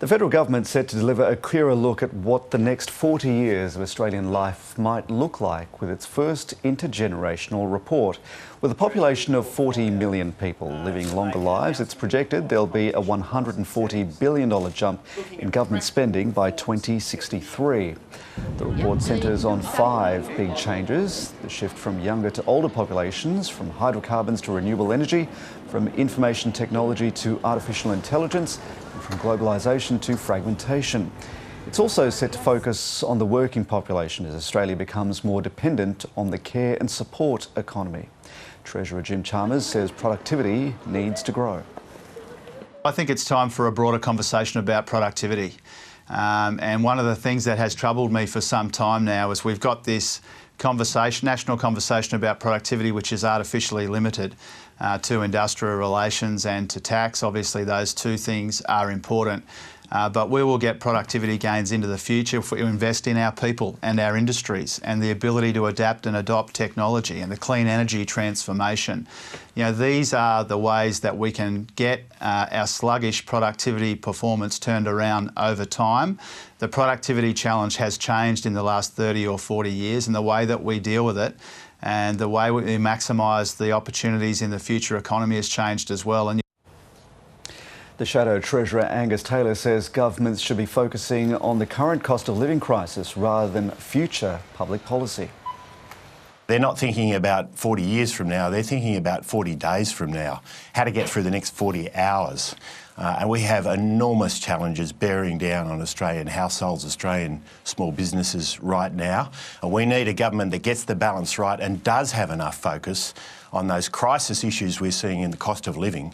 The federal government set to deliver a clearer look at what the next 40 years of Australian life might look like with its first intergenerational report. With a population of 40 million people living longer lives, it's projected there'll be a $140 billion jump in government spending by 2063. The report centres on 5 big changes: the shift from younger to older populations, from hydrocarbons to renewable energy, from information technology to artificial intelligence, and from globalisation to fragmentation. It's also set to focus on the working population as Australia becomes more dependent on the care and support economy. Treasurer Jim Chalmers says productivity needs to grow. I think it's time for a broader conversation about productivity. And one of the things that has troubled me for some time now is we've got this national conversation about productivity which is artificially limited to industrial relations and to tax. Obviously those two things are important, but we will get productivity gains into the future if we invest in our people and our industries and the ability to adapt and adopt technology and the clean energy transformation. You know, these are the ways that we can get our sluggish productivity performance turned around over time. The productivity challenge has changed in the last 30 or 40 years, and the way that we deal with it and the way we maximise the opportunities in the future economy has changed as well. And the Shadow Treasurer Angus Taylor says governments should be focusing on the current cost of living crisis rather than future public policy. They're not thinking about 40 years from now, they're thinking about 40 days from now, how to get through the next 40 hours. And we have enormous challenges bearing down on Australian households, Australian small businesses right now. We need a government that gets the balance right and does have enough focus on those crisis issues we're seeing in the cost of living.